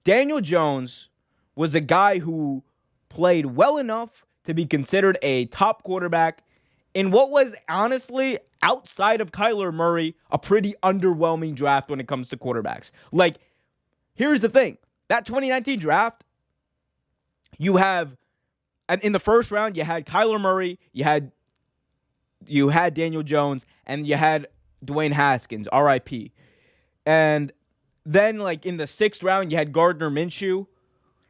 Daniel Jones was a guy who played well enough to be considered a top quarterback in what was honestly, outside of Kyler Murray, a pretty underwhelming draft when it comes to quarterbacks. Like, here's the thing. That 2019 draft, you have, and in the first round, you had Kyler Murray, you had Daniel Jones, and you had Dwayne Haskins, RIP. And then, like, in the sixth round, you had Gardner Minshew.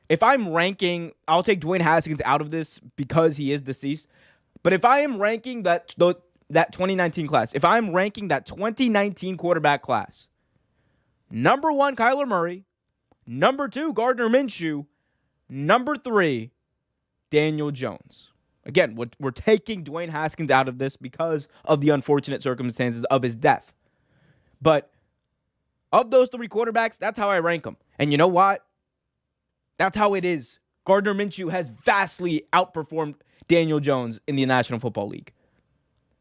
If I'm ranking, I'll take Dwayne Haskins out of this because he is deceased. But if I am ranking that 2019 class, if I'm ranking that 2019 quarterback class, number 1, Kyler Murray, number 2, Gardner Minshew, number 3, Daniel Jones. Again, we're taking Dwayne Haskins out of this because of the unfortunate circumstances of his death. But of those 3 quarterbacks, that's how I rank them. And you know what? That's how it is. Gardner Minshew has vastly outperformed Daniel Jones in the National Football League.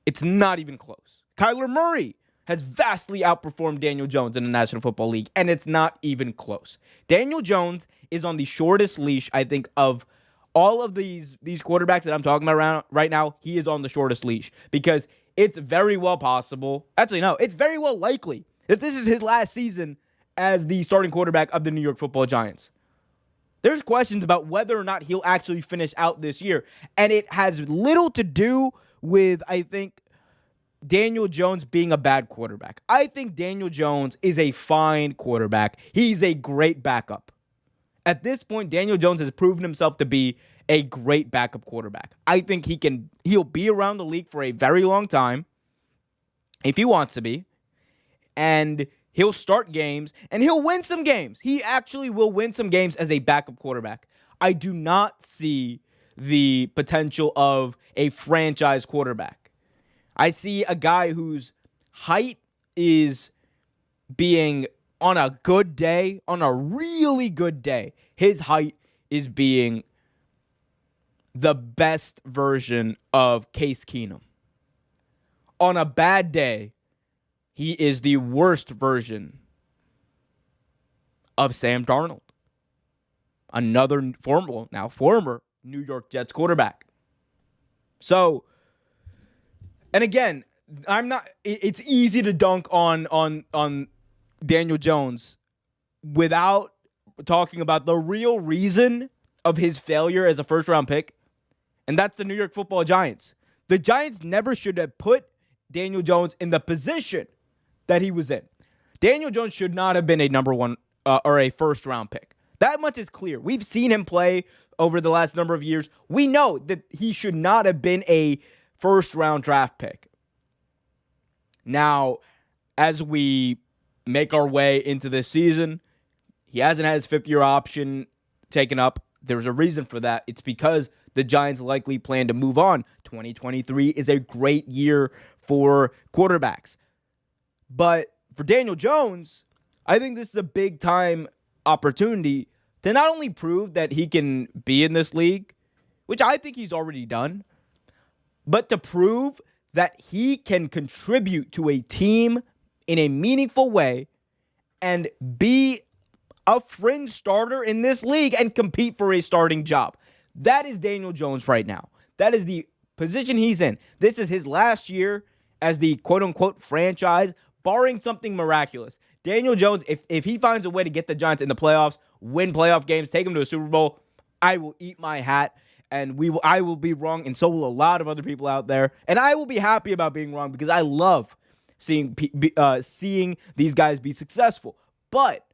It's not even close. Kyler Murray has vastly outperformed Daniel Jones in the National Football League, and it's not even close. Daniel Jones is on the shortest leash, I think, of all of these quarterbacks that I'm talking about right now. He is on the shortest leash because it's very well possible. Actually, no, it's very well likely that this is his last season as the starting quarterback of the New York Football Giants. There's questions about whether or not he'll actually finish out this year. And it has little to do with, I think, Daniel Jones being a bad quarterback. I think Daniel Jones is a fine quarterback. He's a great backup. At this point, Daniel Jones has proven himself to be a great backup quarterback. I think he'll be around the league for a very long time if he wants to be. And he'll start games, and he'll win some games. He actually will win some games as a backup quarterback. I do not see the potential of a franchise quarterback. I see a guy whose height is being, on a good day, on a really good day, his height is being the best version of Case Keenum. On a bad day, he is the worst version of Sam Darnold, another former New York Jets quarterback. So, and again, it's easy to dunk on Daniel Jones without talking about the real reason of his failure as a first-round pick, and that's the New York Football Giants. The Giants never should have put Daniel Jones in the position that he was in. Daniel Jones should not have been a number 1 or a first-round pick. That much is clear. We've seen him play over the last number of years. We know that he should not have been a first-round draft pick. Now, as we make our way into this season, he hasn't had his 5th-year option taken up. There's a reason for that. It's because the Giants likely plan to move on. 2023 is a great year for quarterbacks. But for Daniel Jones, I think this is a big-time opportunity to not only prove that he can be in this league, which I think he's already done, but to prove that he can contribute to a team in a meaningful way and be a fringe starter in this league and compete for a starting job. That is Daniel Jones right now. That is the position he's in. This is his last year as the quote-unquote franchise, barring something miraculous. Daniel Jones, if he finds a way to get the Giants in the playoffs, win playoff games, take them to a Super Bowl, I will eat my hat, and I will be wrong, and so will a lot of other people out there. And I will be happy about being wrong because I love seeing these guys be successful. But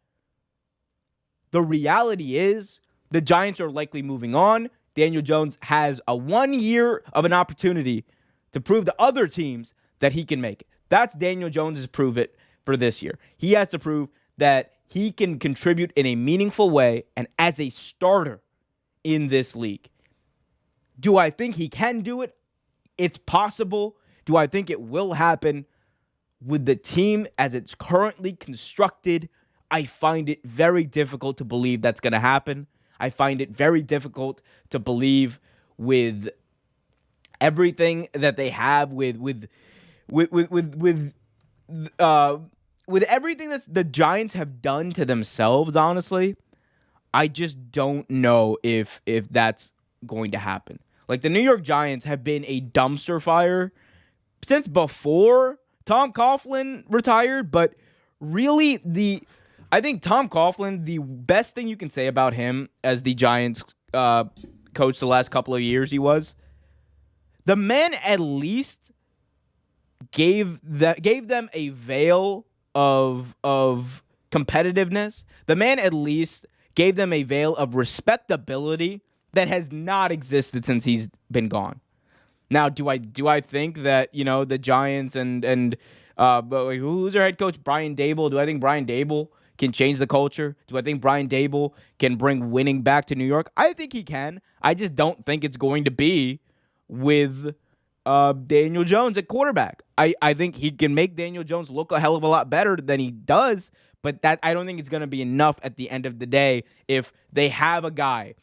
the reality is the Giants are likely moving on. Daniel Jones has a 1 year of an opportunity to prove to other teams that he can make it. That's Daniel Jones' prove it for this year. He has to prove that he can contribute in a meaningful way and as a starter in this league. Do I think he can do it? It's possible. Do I think it will happen? With the team as it's currently constructed, I find it very difficult to believe that's going to happen. I find it very difficult to believe with everything that they have, with everything that the Giants have done to themselves, honestly. I just don't know if that's going to happen. Like, the New York Giants have been a dumpster fire since before Tom Coughlin retired, but really I think Tom Coughlin, the best thing you can say about him as the Giants coach the last couple of years the man at least gave them a veil of competitiveness. The man at least gave them a veil of respectability that has not existed since he's been gone. Now, do I think that, the Giants and who's their head coach? Brian Daboll. Do I think Brian Daboll can change the culture? Do I think Brian Daboll can bring winning back to New York? I think he can. I just don't think it's going to be with Daniel Jones at quarterback. I think he can make Daniel Jones look a hell of a lot better than he does, but that I don't think it's going to be enough at the end of the day if they have a guy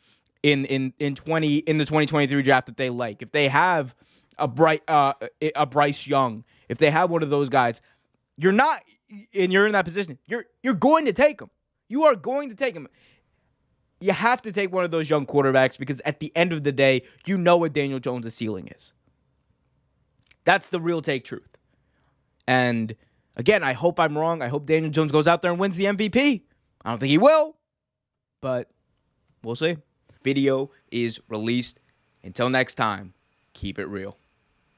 in the 2023 draft that they like. If they have a Bryce Young, if they have one of those guys, you're in that position. You're going to take him. You are going to take him. You have to take one of those young quarterbacks because at the end of the day, you know what Daniel Jones' ceiling is. That's the real take truth. And again, I hope I'm wrong. I hope Daniel Jones goes out there and wins the MVP. I don't think he will, but we'll see. Video is released. Until next time, keep it real.